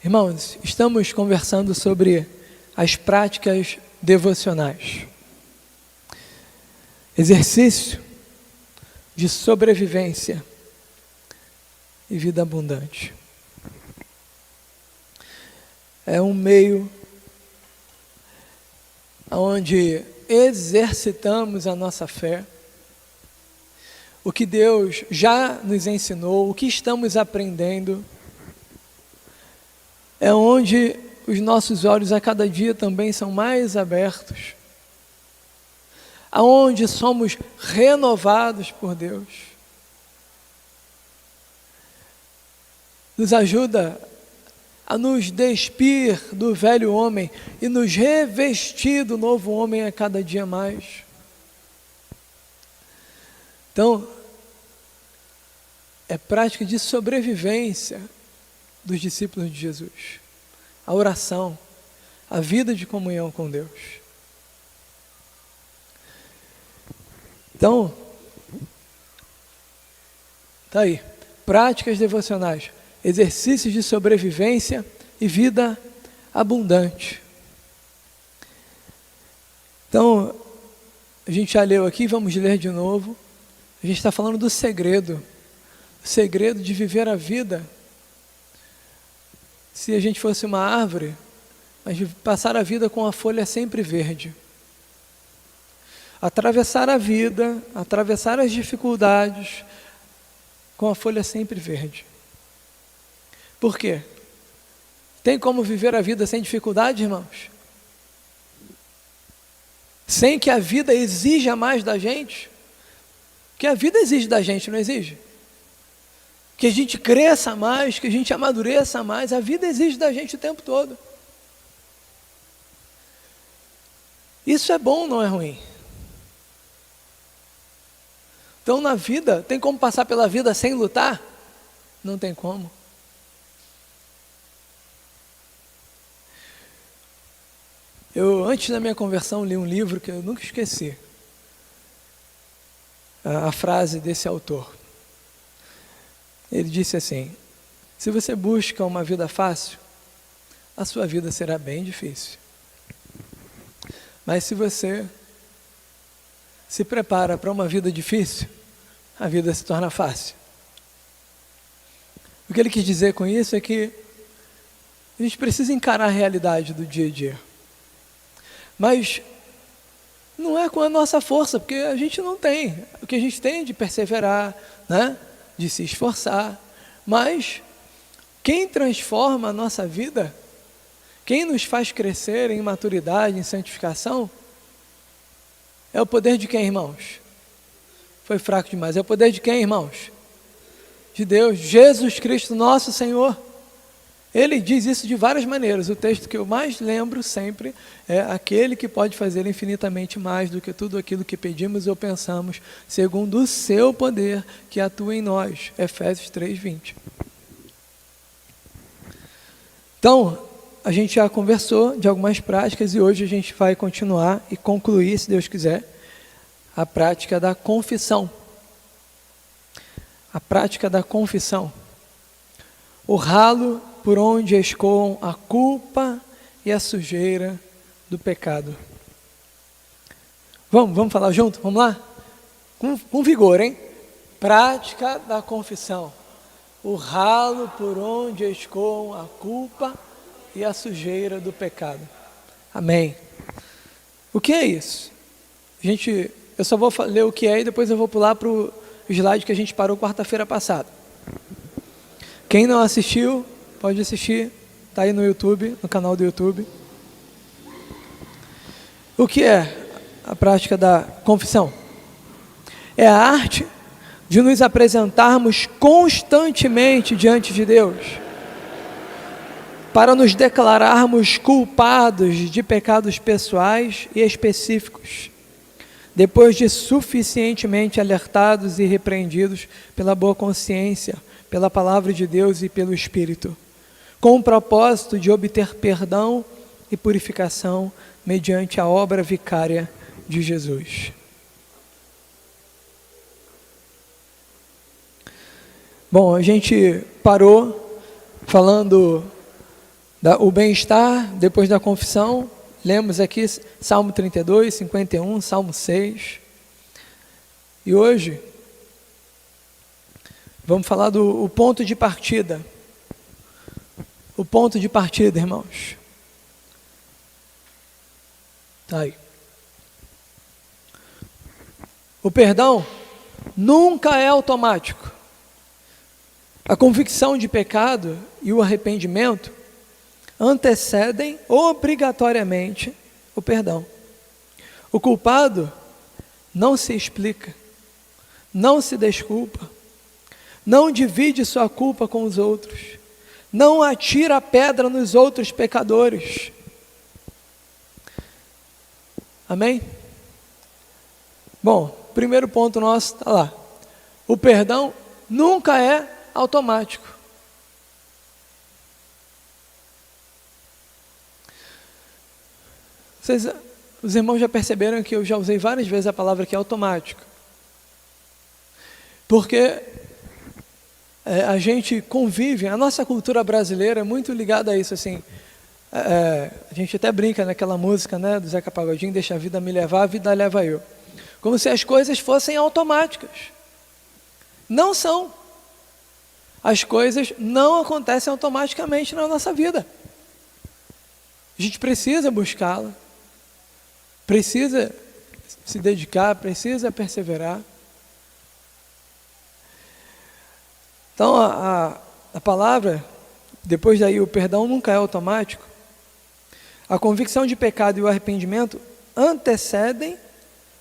Irmãos, estamos conversando sobre as práticas devocionais. Exercício de sobrevivência e vida abundante. É um meio onde exercitamos a nossa fé, o que Deus já nos ensinou, o que estamos aprendendo. É onde os nossos olhos a cada dia também são mais abertos, aonde somos renovados por Deus. Nos ajuda a nos despir do velho homem e nos revestir do novo homem a cada dia mais. Então, é prática de sobrevivência dos discípulos de Jesus, a oração, a vida de comunhão com Deus. Então, tá aí, práticas devocionais, exercícios de sobrevivência e vida abundante. Então, a gente já leu aqui, vamos ler de novo. A gente está falando do segredo, o segredo de viver a vida. Se a gente fosse uma árvore, mas passar a vida com a folha sempre verde. Atravessar a vida, atravessar as dificuldades com a folha sempre verde. Por quê? Tem como viver a vida sem dificuldade, irmãos? Sem que a vida exija mais da gente? Porque a vida exige da gente, não exige? Que a gente cresça mais, que a gente amadureça mais, a vida exige da gente o tempo todo. Isso é bom, não é ruim? Então na vida, tem como passar pela vida sem lutar? Não tem como. Eu, antes da minha conversão, li um livro que eu nunca esqueci. A frase desse autor. Ele disse assim: se você busca uma vida fácil, a sua vida será bem difícil. Mas se você se prepara para uma vida difícil, a vida se torna fácil. O que ele quis dizer com isso é que a gente precisa encarar a realidade do dia a dia. Mas não é com a nossa força, porque a gente não tem. O que a gente tem é de perseverar, né? De se esforçar. Mas quem transforma a nossa vida, quem nos faz crescer em maturidade, em santificação, é o poder de quem, irmãos? Foi fraco demais. É o poder de quem, irmãos? De Deus, Jesus Cristo, nosso Senhor. Ele diz isso de várias maneiras. O texto que eu mais lembro sempre é aquele que pode fazer infinitamente mais do que tudo aquilo que pedimos ou pensamos, segundo o seu poder que atua em nós. Efésios 3:20. Então, a gente já conversou de algumas práticas e hoje a gente vai continuar e concluir, se Deus quiser, a prática da confissão. A prática da confissão. O ralo por onde escoam a culpa e a sujeira do pecado. Vamos falar junto? Vamos lá? Com vigor, hein? Prática da confissão. O ralo por onde escoam a culpa e a sujeira do pecado. Amém. O que é isso? Eu só vou ler o que é e depois eu vou pular para o slide que a gente parou quarta-feira passada. Quem não assistiu, pode assistir, está aí no YouTube, no canal do YouTube. O que é a prática da confissão? É a arte de nos apresentarmos constantemente diante de Deus, para nos declararmos culpados de pecados pessoais e específicos, depois de suficientemente alertados e repreendidos pela boa consciência, pela palavra de Deus e pelo Espírito, com o propósito de obter perdão e purificação mediante a obra vicária de Jesus. Bom, a gente parou falando O bem-estar depois da confissão. Lemos aqui Salmo 32, 51, Salmo 6. E hoje vamos falar do ponto de partida. O ponto de partida, irmãos. Tá aí. O perdão nunca é automático. A convicção de pecado e o arrependimento antecedem obrigatoriamente o perdão. O culpado não se explica, não se desculpa, não divide sua culpa com os outros, não atira a pedra nos outros pecadores. Amém? Bom, primeiro ponto nosso está lá. O perdão nunca é automático. Os irmãos já perceberam que eu já usei várias vezes a palavra aqui automático. Porque a gente convive, a nossa cultura brasileira é muito ligada a isso, assim. A gente até brinca naquela música, né, do Zeca Pagodinho, deixa a vida me levar, a vida leva eu. Como se as coisas fossem automáticas. Não são. As coisas não acontecem automaticamente na nossa vida. A gente precisa buscá-la, precisa se dedicar, precisa perseverar. Então, a palavra, depois daí, o perdão nunca é automático. A convicção de pecado e o arrependimento antecedem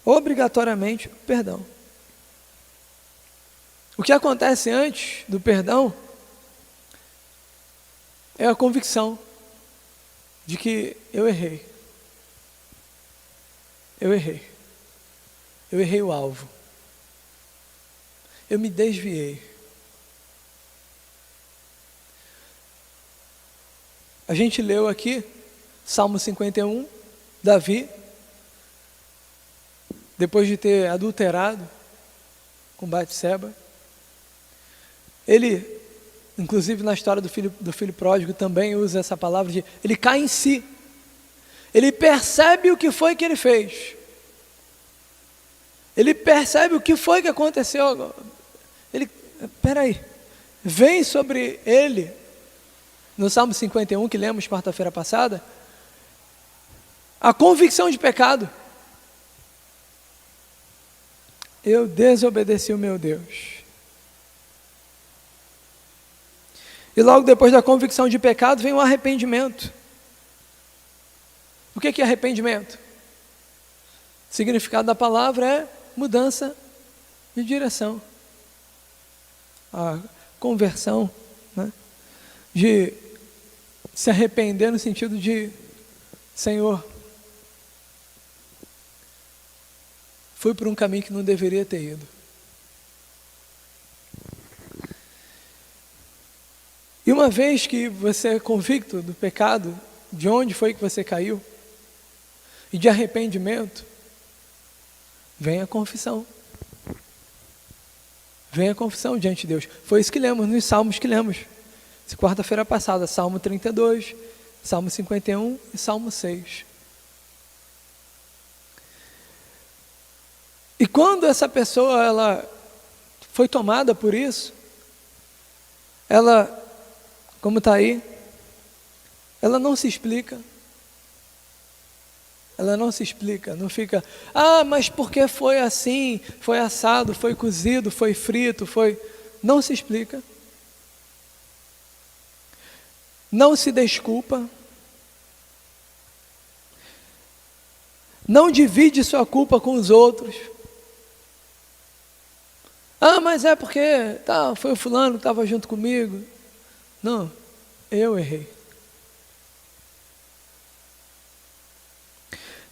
obrigatoriamente o perdão. O que acontece antes do perdão é a convicção de que eu errei. Eu errei. Eu errei o alvo. Eu me desviei. A gente leu aqui, Salmo 51, Davi, depois de ter adulterado com Batseba, ele, inclusive na história do filho pródigo, também usa essa palavra de, ele cai em si. Ele percebe o que foi que ele fez. Ele percebe o que foi que aconteceu. Peraí, vem sobre ele, no Salmo 51, que lemos quarta-feira passada, a convicção de pecado. Eu desobedeci o meu Deus. E logo depois da convicção de pecado vem o arrependimento. O que é arrependimento? O significado da palavra é mudança de direção. A conversão, né? De se arrepender no sentido de, Senhor, fui por um caminho que não deveria ter ido. E uma vez que você é convicto do pecado, de onde foi que você caiu, e de arrependimento, vem a confissão. Vem a confissão diante de Deus. Foi isso que lemos nos salmos que lemos. Quarta-feira passada, Salmo 32, Salmo 51 e Salmo 6. E quando essa pessoa ela foi tomada por isso, ela, como está aí, ela não se explica. Ela não se explica, não fica, mas porque foi assim, foi assado, foi cozido, foi frito, foi... Não se explica. Não se desculpa. Não divide sua culpa com os outros. Mas é porque foi o fulano que estava junto comigo. Não, eu errei.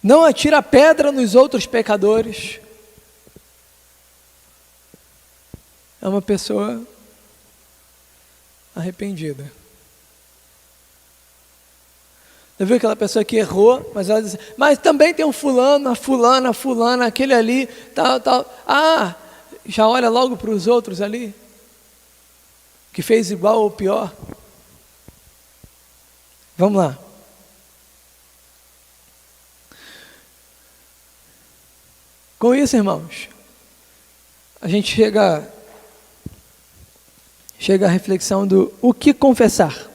Não atira pedra nos outros pecadores. É uma pessoa arrependida. Você viu aquela pessoa que errou, mas ela diz, mas também tem um fulano, a fulana, aquele ali, tal. Já olha logo para os outros ali, que fez igual ou pior. Vamos lá. Com isso, irmãos, a gente chega à reflexão do o que confessar.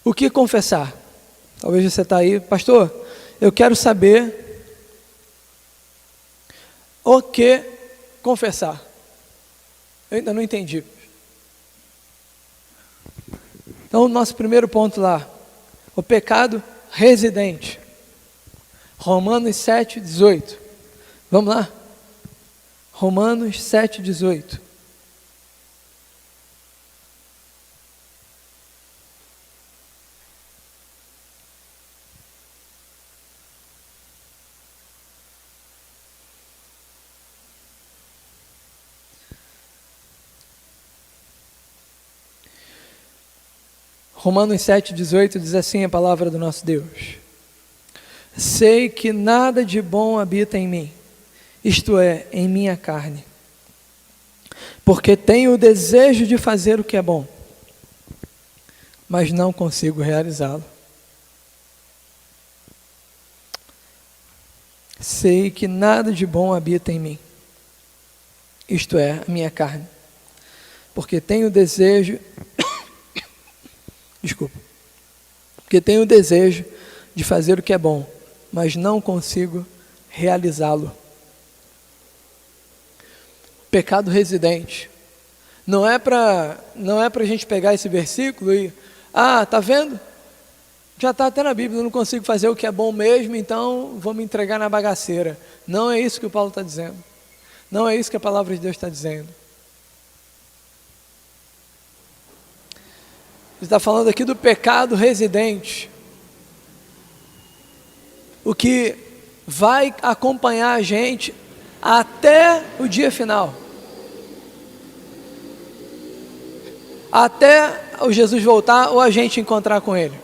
O que confessar? Talvez você está aí, pastor, eu quero saber o que confessar. Eu ainda não entendi. Então, o nosso primeiro ponto lá, o pecado residente. Romanos 7,18. Vamos lá? Romanos 7,18. Romanos 7,18 diz assim a palavra do nosso Deus: sei que nada de bom habita em mim, isto é, em minha carne, porque tenho o desejo de fazer o que é bom, mas não consigo realizá-lo. Sei que nada de bom habita em mim, isto é, a minha carne, porque tenho o desejo, porque tenho o desejo de fazer o que é bom, mas não consigo realizá-lo. Pecado residente. Não é para a gente pegar esse versículo e, tá vendo? Já está até na Bíblia, eu não consigo fazer o que é bom mesmo, então vou me entregar na bagaceira. Não é isso que o Paulo está dizendo. Não é isso que a palavra de Deus está dizendo. Ele está falando aqui do pecado residente. O que vai acompanhar a gente até o dia final. Até o Jesus voltar ou a gente encontrar com Ele.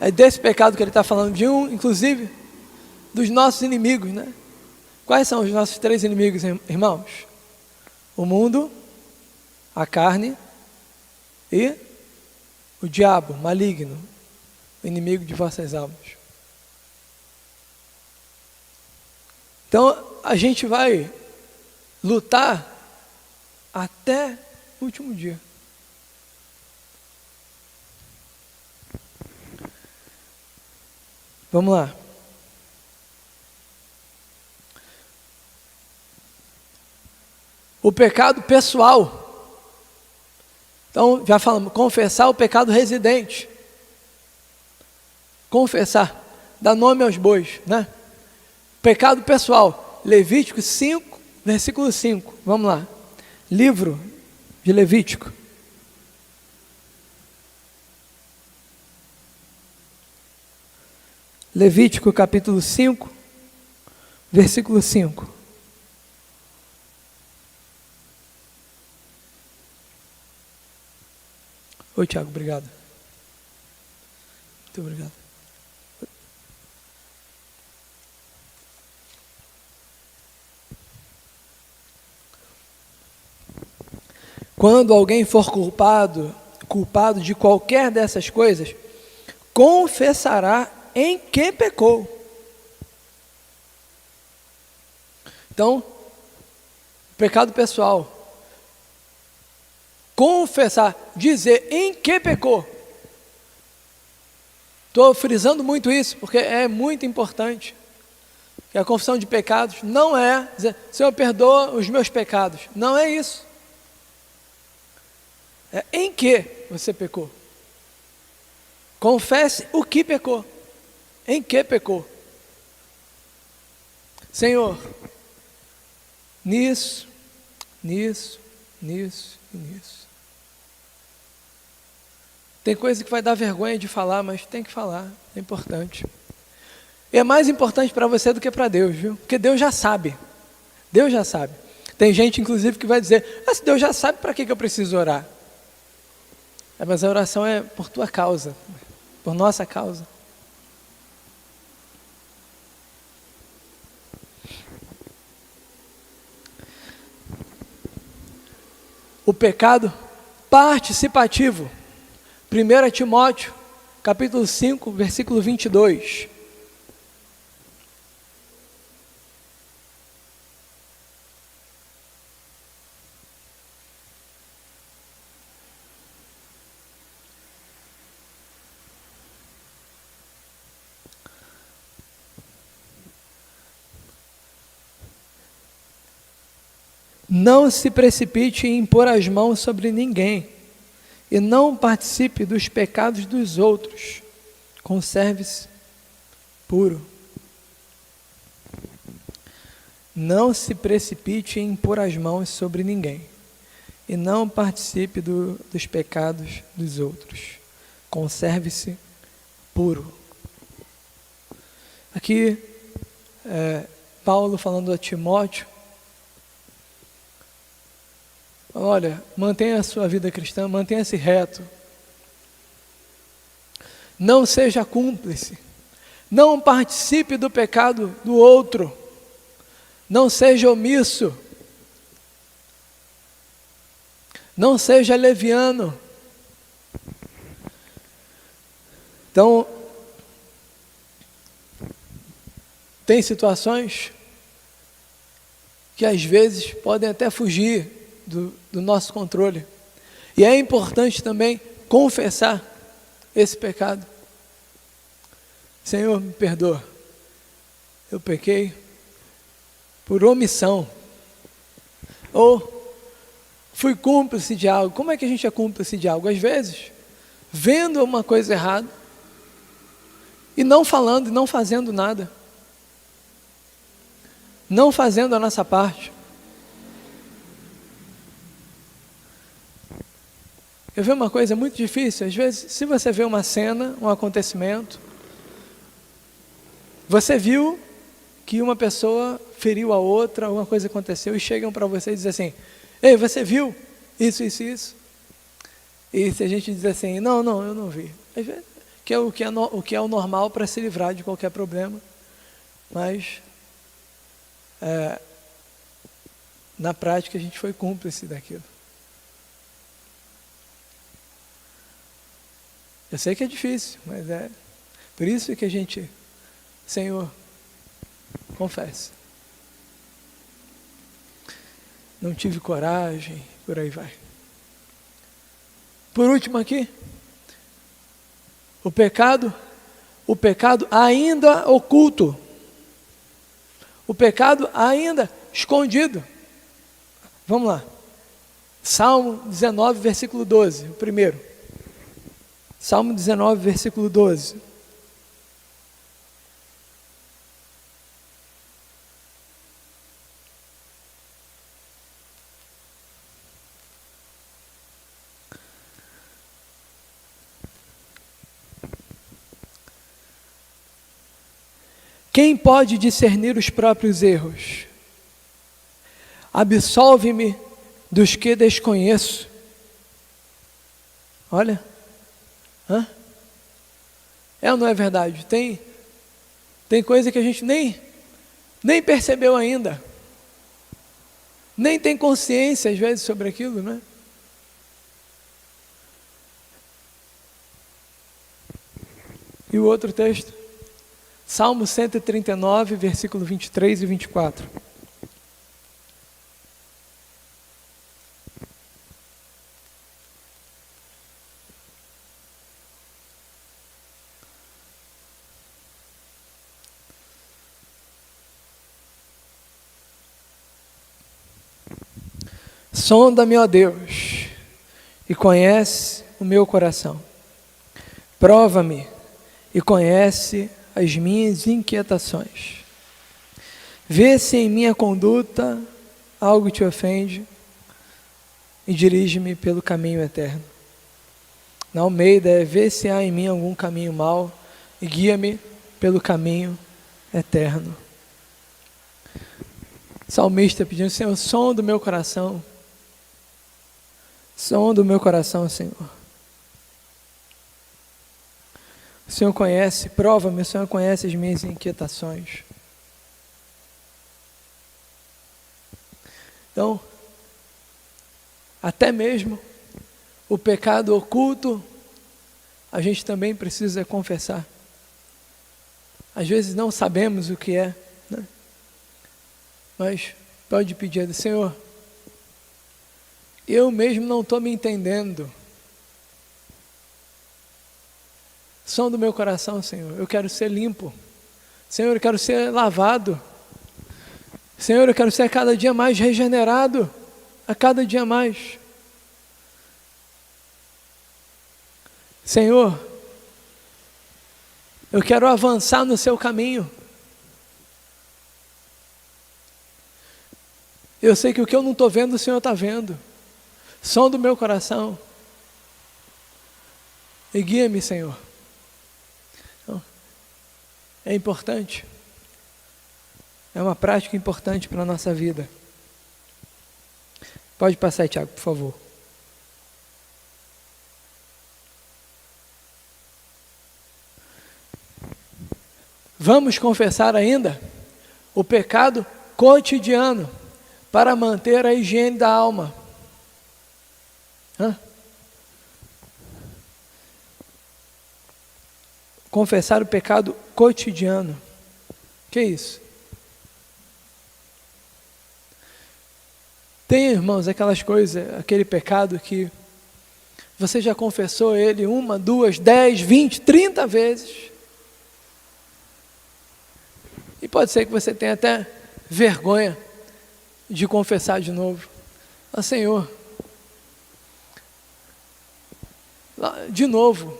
É desse pecado que ele está falando, inclusive, dos nossos inimigos, né? Quais são os nossos 3 inimigos, irmãos? O mundo, a carne e o diabo, maligno, o inimigo de vossas almas. Então, a gente vai lutar até o último dia. Vamos lá. O pecado pessoal. Então, já falamos, confessar o pecado residente. Confessar, dar nome aos bois, né? Pecado pessoal, Levítico 5, versículo 5. Vamos lá. Livro de Levítico. Levítico capítulo 5, versículo 5. Oi, Tiago, obrigado. Muito obrigado. Quando alguém for culpado de qualquer dessas coisas, confessará em que pecou. Então, pecado pessoal. Confessar, dizer em que pecou. Estou frisando muito isso, porque é muito importante. Que a confissão de pecados não é dizer, Senhor, perdoa os meus pecados. Não é isso. É em que você pecou. Confesse o que pecou. Em que pecou. Senhor, nisso e nisso. Tem coisa que vai dar vergonha de falar, mas tem que falar, é importante. E é mais importante para você do que para Deus, viu? Porque Deus já sabe. Deus já sabe. Tem gente, inclusive, que vai dizer, se Deus já sabe, para que eu preciso orar? Mas a oração é por tua causa, por nossa causa. o pecado participativo. 1 Timóteo, capítulo 5, versículo 22. Não se precipite em impor as mãos sobre ninguém, e não participe dos pecados dos outros. Conserve-se puro. Não se precipite em impor as mãos sobre ninguém, e não participe dos pecados dos outros. Conserve-se puro. Aqui, Paulo falando a Timóteo, olha, mantenha a sua vida cristã, mantenha-se reto. Não seja cúmplice. Não participe do pecado do outro. Não seja omisso. Não seja leviano. Então, tem situações que às vezes podem até fugir do nosso controle. E é importante também confessar esse pecado. Senhor, me perdoa. Eu pequei por omissão. Ou fui cúmplice de algo. Como é que a gente é cúmplice de algo? Às vezes, vendo uma coisa errada e não falando e não fazendo nada. Não fazendo a nossa parte. Eu vi uma coisa muito difícil, às vezes, se você vê uma cena, um acontecimento, você viu que uma pessoa feriu a outra, alguma coisa aconteceu, e chegam para você e dizem assim, ei, você viu isso, isso, isso? E se a gente diz assim, não, eu não vi. Às vezes, o que é o normal para se livrar de qualquer problema, mas na prática a gente foi cúmplice daquilo. Eu sei que é difícil, mas é por isso que a gente, Senhor, confessa. Não tive coragem, por aí vai. Por último aqui, o pecado ainda oculto. O pecado ainda escondido. Vamos lá. Salmo 19, versículo 12, o primeiro. Salmo 19, versículo 12. Quem pode discernir os próprios erros? Absolve-me dos que desconheço. Olha. É ou não é verdade? Tem coisa que a gente nem percebeu ainda. Nem tem consciência, às vezes, sobre aquilo, né? E o outro texto? Salmo 139, versículo 23 e 24. Sonda-me, ó Deus, e conhece o meu coração. Prova-me e conhece as minhas inquietações. Vê se em minha conduta algo te ofende e dirige-me pelo caminho eterno. Na Almeida vê se há em mim algum caminho mau e guia-me pelo caminho eterno. Salmista pedindo, Senhor, som do meu coração. Som do meu coração, Senhor. O Senhor conhece, prova-me, o Senhor conhece as minhas inquietações. Então, Até mesmo o pecado oculto, a gente também precisa confessar. Às vezes não sabemos o que é, né? Mas pode pedir a Deus: Senhor, eu mesmo não estou me entendendo. Som do meu coração, Senhor, eu quero ser limpo. Senhor, eu quero ser lavado. Senhor, eu quero ser a cada dia mais regenerado, a cada dia mais. Senhor, eu quero avançar no seu caminho. Eu sei que o que eu não estou vendo, o Senhor está vendo. Som do meu coração. E guia-me, Senhor. É importante. É uma prática importante para a nossa vida. Pode passar aí, Tiago, por favor. Vamos confessar ainda o pecado cotidiano para manter a higiene da alma. Confessar o pecado cotidiano. Que é isso? Tem, irmãos, aquelas coisas, aquele pecado que você já confessou ele 1, 2, 10, 20, 30 vezes. E pode ser que você tenha até vergonha de confessar de novo. Mas, Senhor, de novo,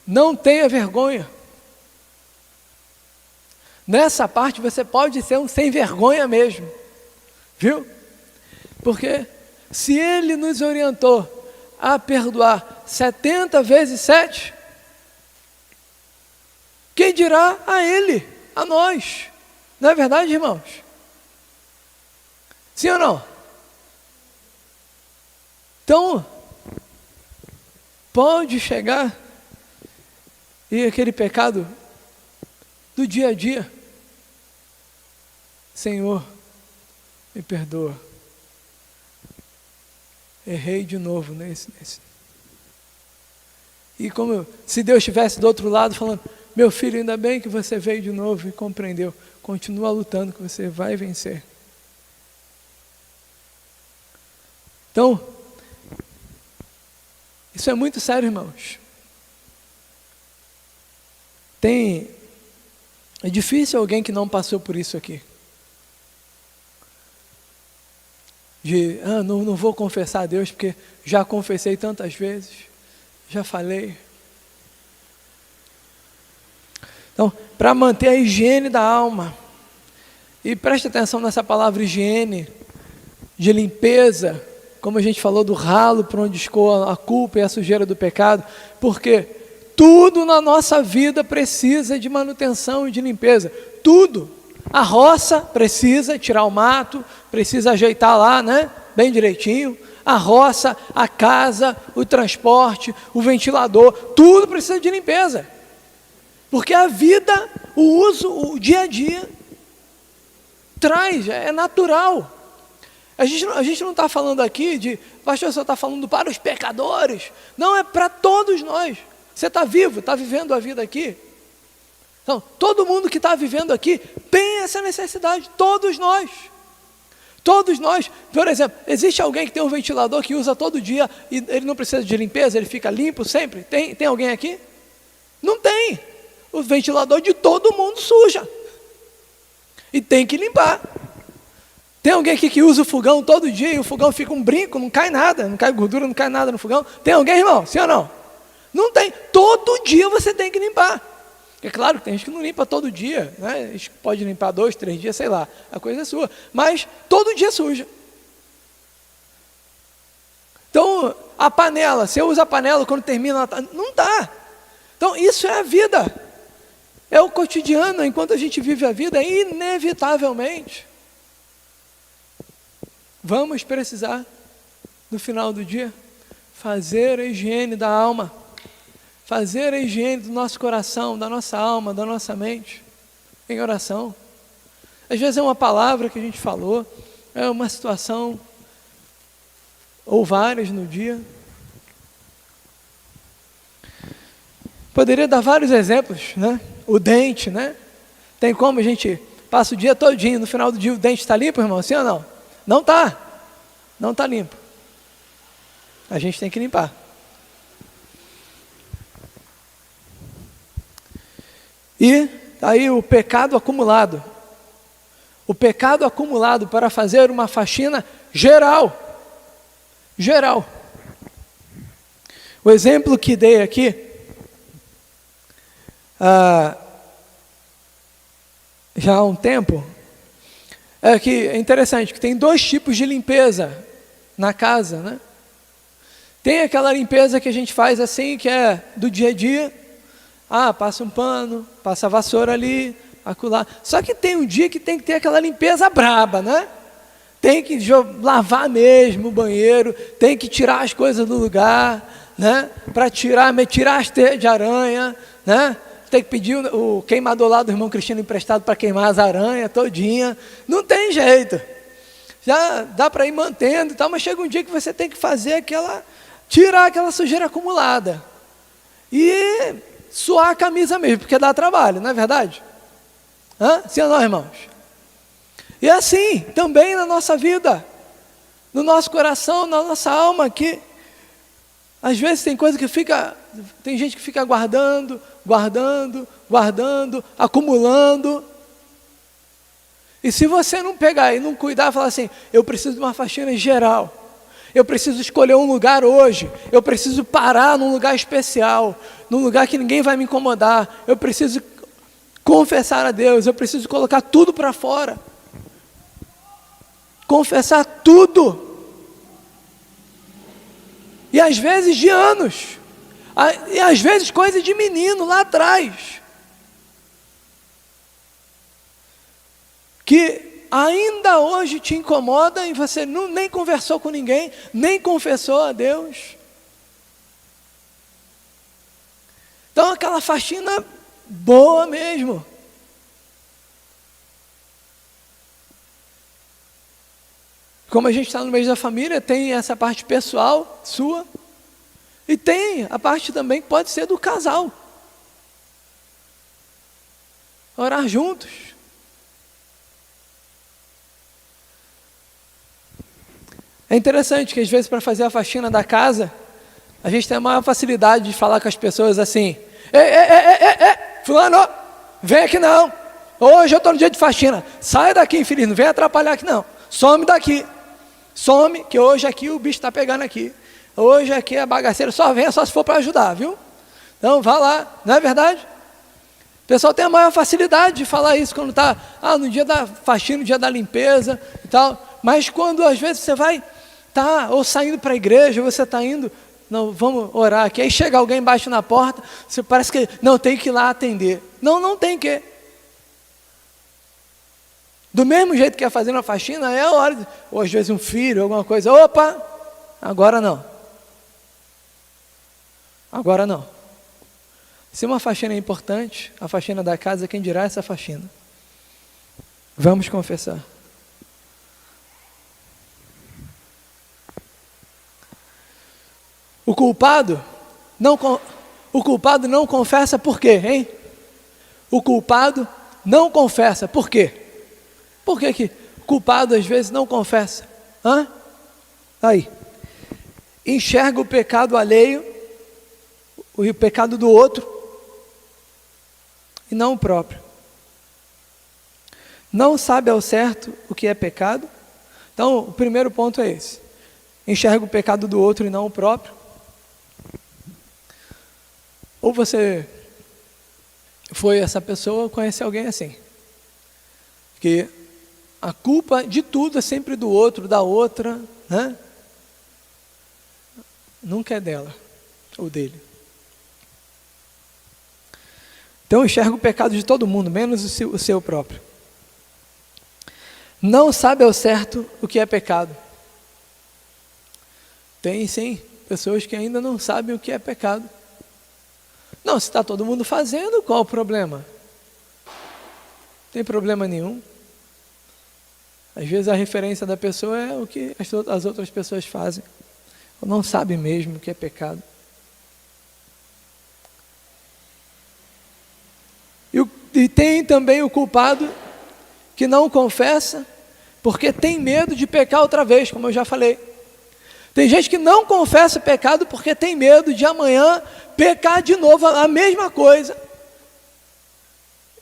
não tenha vergonha. Nessa parte você pode ser um sem vergonha mesmo, viu? Porque se Ele nos orientou a perdoar 70 vezes 7, quem dirá a Ele, a nós? Não é verdade, irmãos? Sim ou não? Então, pode chegar e aquele pecado do dia a dia: Senhor, me perdoa, errei de novo nesse. E como se Deus estivesse do outro lado falando: meu filho, ainda bem que você veio de novo e compreendeu, continua lutando que você vai vencer. Então, isso é muito sério, irmãos. É difícil alguém que não passou por isso aqui. Não vou confessar a Deus porque já confessei tantas vezes, já falei. Então, para manter a higiene da alma, e preste atenção nessa palavra higiene, de limpeza, como a gente falou do ralo por onde escoa a culpa e a sujeira do pecado, porque tudo na nossa vida precisa de manutenção e de limpeza, tudo. A roça precisa tirar o mato, precisa ajeitar lá, né, bem direitinho. A roça, a casa, o transporte, o ventilador, tudo precisa de limpeza. Porque a vida, o uso, o dia a dia, traz, é natural. A gente não está falando aqui de, pastor, você está falando para os pecadores. Não, é para todos nós. Você está vivo, está vivendo a vida aqui. Então, todo mundo que está vivendo aqui tem essa necessidade, todos nós. Todos nós. Por exemplo, existe alguém que tem um ventilador que usa todo dia e ele não precisa de limpeza, ele fica limpo sempre? Tem alguém aqui? Não tem. O ventilador de todo mundo suja. E tem que limpar. Tem alguém aqui que usa o fogão todo dia e o fogão fica um brinco, não cai nada, não cai gordura, não cai nada no fogão? Tem alguém, irmão? Sim ou não? Não tem. Todo dia você tem que limpar. É claro que tem gente que não limpa todo dia, né? A gente pode limpar 2, 3 dias, sei lá, a coisa é sua. Mas todo dia suja. Então, a panela, você usa a panela quando termina, não dá. Então, isso é a vida. É o cotidiano, enquanto a gente vive a vida, inevitavelmente vamos precisar, no final do dia, fazer a higiene da alma, fazer a higiene do nosso coração, da nossa alma, da nossa mente, em oração. Às vezes é uma palavra que a gente falou, é uma situação, ou várias no dia. Poderia dar vários exemplos, né? O dente, né? Tem como a gente passa o dia todinho, no final do dia o dente está limpo, irmão? Sim ou não? Não está. Não está limpo. A gente tem que limpar. E aí o pecado acumulado. O pecado acumulado para fazer uma faxina geral. Geral. O exemplo que dei aqui, já há um tempo, é que é interessante, que tem dois tipos de limpeza na casa, né? Tem aquela limpeza que a gente faz assim, que é do dia a dia, passa um pano, passa a vassoura ali, acolá. Só que tem um dia que tem que ter aquela limpeza braba, né? Tem que lavar mesmo o banheiro, tem que tirar as coisas do lugar, né? Para tirar as teias de aranha, né? Tem que pedir o queimador lá do irmão Cristiano emprestado para queimar as aranhas todinha. Não tem jeito. Já dá para ir mantendo e tal, mas chega um dia que você tem que fazer tirar aquela sujeira acumulada. E suar a camisa mesmo, porque dá trabalho, não é verdade? Sim ou não, irmãos? E assim, também na nossa vida, no nosso coração, na nossa alma, que às vezes tem gente que fica guardando, acumulando. E se você não pegar e não cuidar e falar assim, eu preciso de uma faxina geral, eu preciso escolher um lugar hoje, eu preciso parar num lugar especial, num lugar que ninguém vai me incomodar, eu preciso confessar a Deus, eu preciso colocar tudo para fora, confessar tudo, e às vezes de anos, e às vezes coisa de menino lá atrás, que ainda hoje te incomoda e você nem conversou com ninguém, nem confessou a Deus. Então aquela faxina boa mesmo. Como a gente está no mês da família, tem essa parte pessoal sua, e tem a parte também que pode ser do casal. Orar juntos. É interessante que às vezes para fazer a faxina da casa, a gente tem a maior facilidade de falar com as pessoas assim, fulano, vem aqui não, hoje eu estou no dia de faxina, sai daqui infeliz, não vem atrapalhar aqui não, some daqui, some, que hoje aqui o bicho está pegando aqui, hoje aqui a bagaceira só vem só se for para ajudar, viu? Então vá lá, não é verdade? O pessoal tem a maior facilidade de falar isso quando está, no dia da faxina, no dia da limpeza e tal, mas quando às vezes você vai, ou saindo para a igreja, você está indo, não, vamos orar aqui, aí chega alguém embaixo na porta, você parece que, não, tem que ir lá atender. Não tem que. Do mesmo jeito que é fazendo a faxina, é a hora, ou às vezes um filho, alguma coisa, opa, agora não. Agora não. Se uma faxina é importante, a faxina da casa, quem dirá essa faxina? Vamos confessar. O culpado não confessa por quê, hein? O culpado não confessa, por quê? Por que o culpado às vezes não confessa? Aí, enxerga o pecado alheio, o pecado do outro, e não o próprio. Não sabe ao certo o que é pecado. Então, o primeiro ponto é esse. Enxerga o pecado do outro e não o próprio. Ou você foi essa pessoa ou conhece alguém assim. Porque a culpa de tudo é sempre do outro, da outra, né? Nunca é dela ou dele. Então enxerga o pecado de todo mundo, menos o seu próprio. Não sabe ao certo o que é pecado. Tem sim pessoas que ainda não sabem o que é pecado. Não, se está todo mundo fazendo, qual o problema? Não tem problema nenhum. Às vezes a referência da pessoa é o que as outras pessoas fazem. ou não sabe mesmo o que é pecado. E tem também o culpado que não confessa, porque tem medo de pecar outra vez, como eu já falei. Tem gente que não confessa pecado porque tem medo de amanhã pecar de novo a mesma coisa.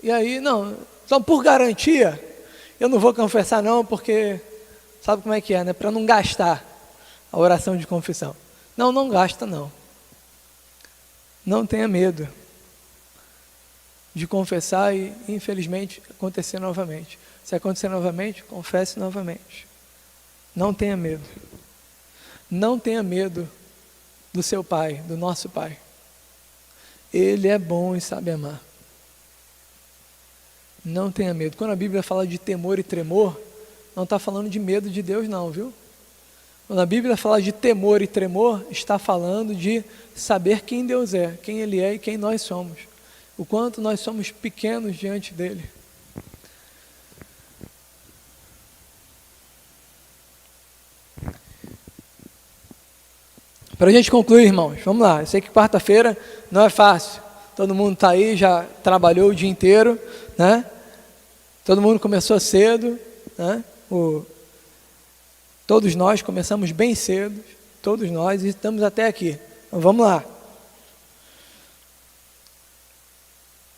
E aí, não, então por garantia, eu não vou confessar não, porque sabe como é que é, né? Para não gastar a oração de confissão. Não, não gasta não. Não tenha medo de confessar e, infelizmente, acontecer novamente. Se acontecer novamente, confesse novamente. Não tenha medo. Não tenha medo do seu Pai, do nosso Pai. Ele é bom e sabe amar. Não tenha medo. Quando a Bíblia fala de temor e tremor, não está falando de medo de Deus não, viu? Quando a Bíblia fala de temor e tremor, está falando de saber quem Deus é, quem Ele é e quem nós somos. O quanto nós somos pequenos diante dEle. Para a gente concluir, irmãos, vamos lá. Eu sei que quarta-feira não é fácil. Todo mundo está aí, já trabalhou o dia inteiro, né? Todo mundo começou cedo, né? Todos nós começamos bem cedo, todos nós, e estamos até aqui. Então vamos lá.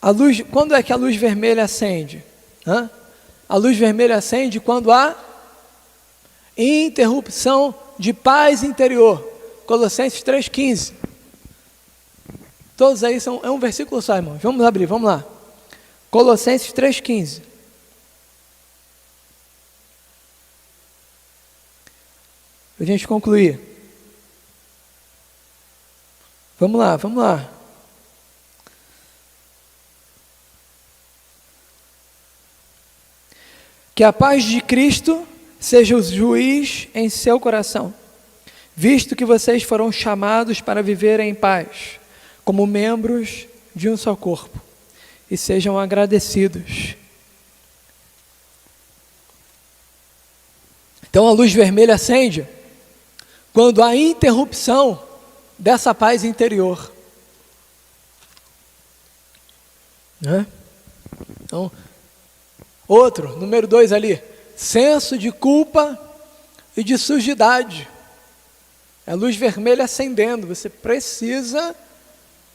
A luz, quando é que a luz vermelha acende? A luz vermelha acende quando há interrupção de paz interior. Colossenses 3,15. Todos aí é um versículo só, irmãos. Vamos abrir, vamos lá. Colossenses 3,15. Para a gente concluir. Vamos lá, vamos lá. Que a paz de Cristo seja o juiz em seu coração, visto que vocês foram chamados para viver em paz, como membros de um só corpo, e sejam agradecidos. Então a luz vermelha acende quando há interrupção dessa paz interior. Né? Então, outro, número 2 ali, senso de culpa e de sujidade. É a luz vermelha acendendo, você precisa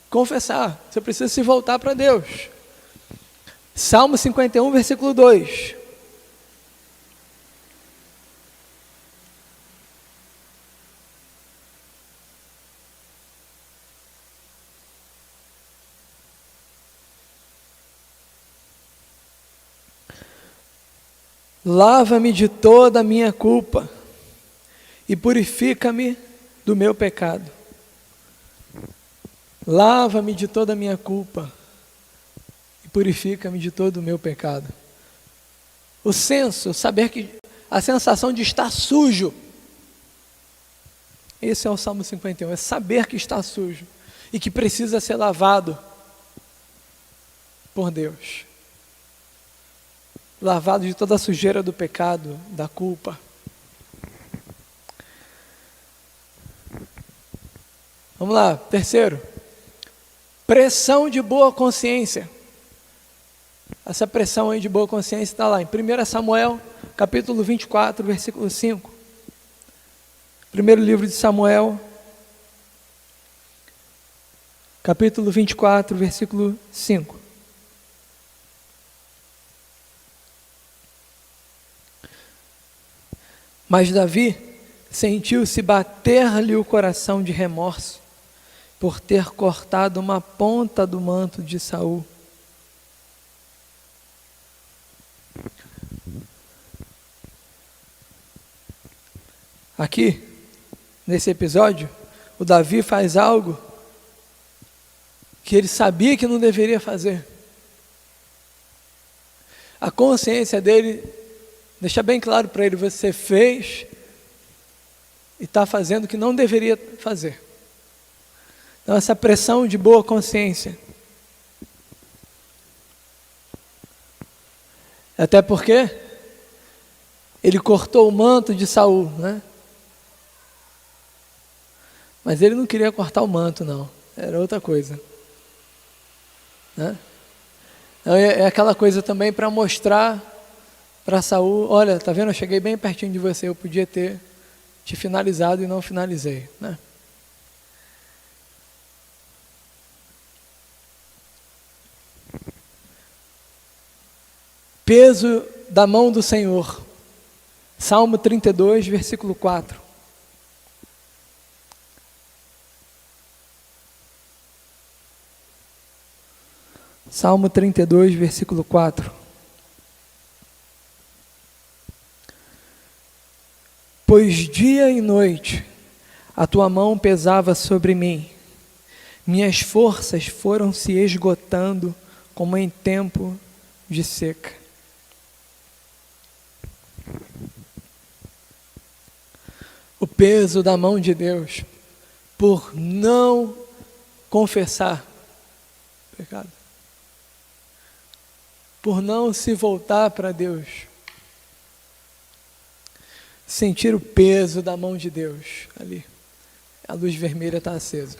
confessar, você precisa se voltar para Deus. Salmo 51, versículo 2. Lava-me de toda a minha culpa e purifica-me do meu pecado. Lava-me de toda a minha culpa e purifica-me de todo o meu pecado. O senso, saber que a sensação de estar sujo. Esse é o Salmo 51, é saber que está sujo e que precisa ser lavado por Deus. Lavado de toda a sujeira do pecado, da culpa. Vamos lá, terceiro. Pressão de boa consciência. Essa pressão aí de boa consciência está lá em 1 Samuel, capítulo 24, versículo 5. Primeiro livro de Samuel, capítulo 24, versículo 5. Mas Davi sentiu-se bater-lhe o coração de remorso por ter cortado uma ponta do manto de Saul. Aqui, nesse episódio, o Davi faz algo que ele sabia que não deveria fazer. A consciência dele deixa bem claro para ele, você fez e está fazendo o que não deveria fazer. Então essa pressão de boa consciência. Até porque ele cortou o manto de Saul, né? Mas ele não queria cortar o manto, não. Era outra coisa. Né? É aquela coisa também para mostrar para Saul, olha, tá vendo? Eu cheguei bem pertinho de você, eu podia ter te finalizado e não finalizei. Né? Peso da mão do Senhor. Salmo 32, versículo 4. Salmo 32, versículo 4. Pois dia e noite a tua mão pesava sobre mim, minhas forças foram se esgotando como em tempo de seca. O peso da mão de Deus por não confessar pecado, por não se voltar para Deus, sentir o peso da mão de Deus ali. A luz vermelha está acesa.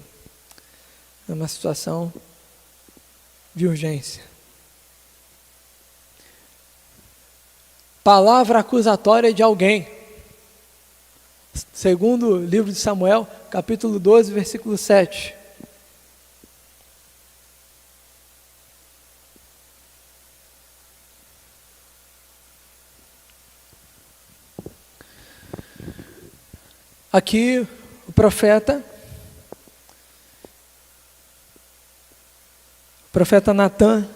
É uma situação de urgência. Palavra acusatória de alguém. Segundo o livro de Samuel, capítulo 12, versículo 7. Aqui o profeta Natã,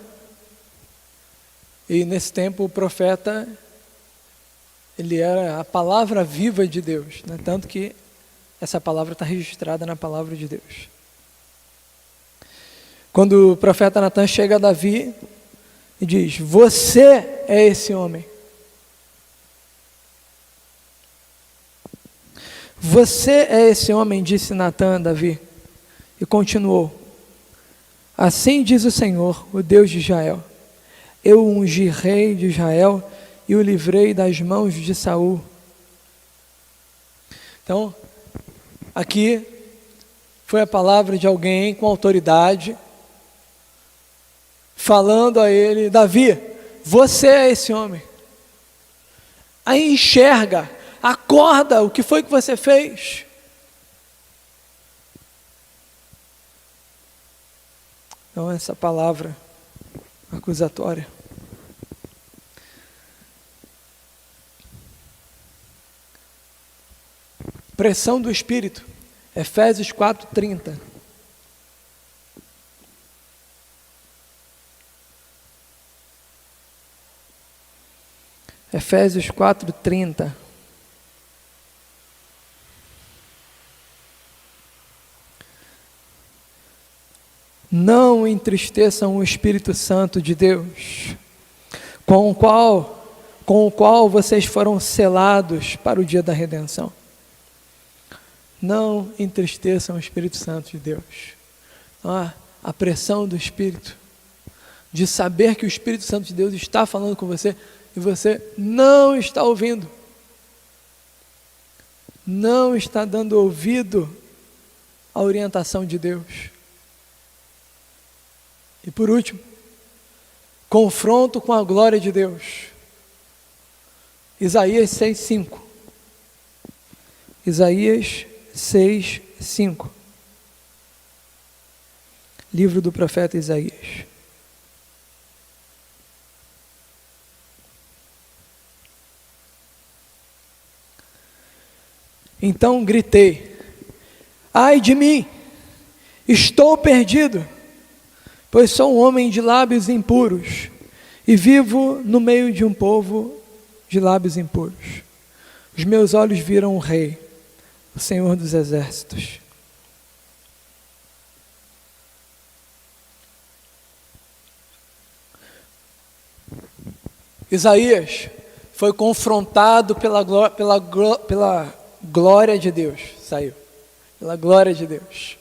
e nesse tempo o profeta, ele era a palavra viva de Deus, né? Tanto que essa palavra está registrada na palavra de Deus. Quando o profeta Natã chega a Davi e diz, você é esse homem. Você é esse homem, disse Natã a Davi, e continuou, assim diz o Senhor, o Deus de Israel, eu ungi rei de Israel e o livrei das mãos de Saul. Então, aqui foi a palavra de alguém com autoridade, falando a ele, Davi, você é esse homem. Aí enxerga, acorda, o que foi que você fez? Então essa palavra acusatória. Pressão do Espírito, Efésios 4:30. Efésios 4:30. Não entristeçam o Espírito Santo de Deus, com o qual vocês foram selados para o dia da redenção. Não entristeçam o Espírito Santo de Deus. A pressão do Espírito, de saber que o Espírito Santo de Deus está falando com você e você não está ouvindo, não está dando ouvido à orientação de Deus. E por último, confronto com a glória de Deus. Isaías 6:5. Isaías 6:5. Livro do profeta Isaías. Então gritei, ai de mim, estou perdido, pois sou um homem de lábios impuros, e vivo no meio de um povo de lábios impuros. Os meus olhos viram o Rei, o Senhor dos Exércitos. Isaías foi confrontado pela glória de Deus, pela glória de Deus.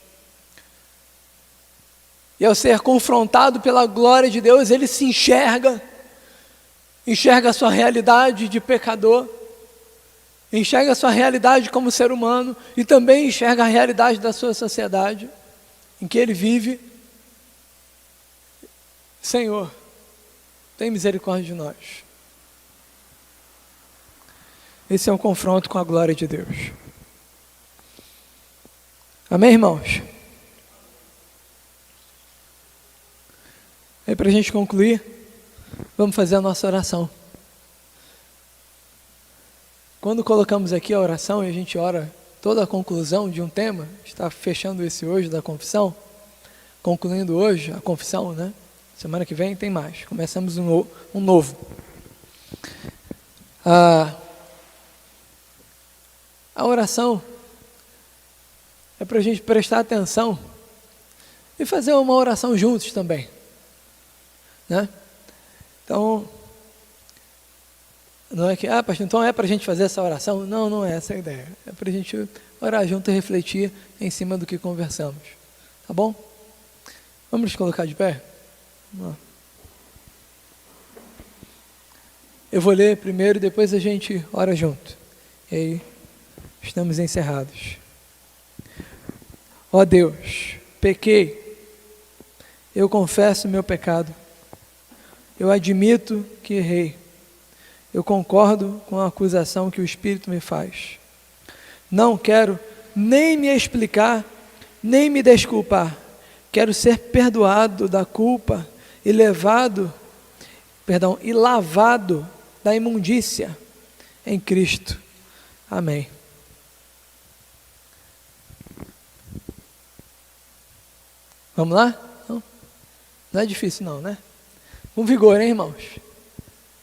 E ao ser confrontado pela glória de Deus, ele se enxerga a sua realidade de pecador, enxerga a sua realidade como ser humano e também enxerga a realidade da sua sociedade em que ele vive. Senhor, tem misericórdia de nós. Esse é um confronto com a glória de Deus. Amém, irmãos? Aí, para a gente concluir, vamos fazer a nossa oração. Quando colocamos aqui a oração e a gente ora toda a conclusão de um tema, está fechando esse hoje da confissão, concluindo hoje a confissão, né? Semana que vem tem mais, começamos um novo. A oração é para a gente prestar atenção e fazer uma oração juntos também, né? Então, não é que, pastor, então é para a gente fazer essa oração? Não, não é essa a ideia. É para a gente orar junto e refletir em cima do que conversamos. Tá bom? Vamos nos colocar de pé? Vamos lá. Eu vou ler primeiro e depois a gente ora junto. E aí, estamos encerrados. Ó Deus, pequei. Eu confesso meu pecado. Eu admito que errei. Eu concordo com a acusação que o Espírito me faz. Não quero nem me explicar, nem me desculpar. Quero ser perdoado da culpa e lavado da imundícia em Cristo. Amém. Vamos lá? Não é difícil não, né? Com vigor, hein, irmãos?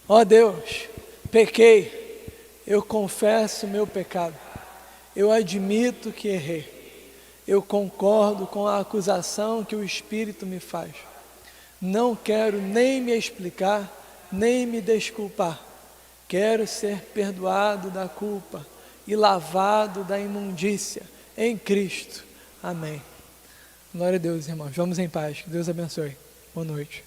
Ó Deus, pequei, eu confesso meu pecado, eu admito que errei, eu concordo com a acusação que o Espírito me faz. Não quero nem me explicar, nem me desculpar. Quero ser perdoado da culpa e lavado da imundícia em Cristo. Amém. Glória a Deus, irmãos. Vamos em paz. Que Deus abençoe. Boa noite.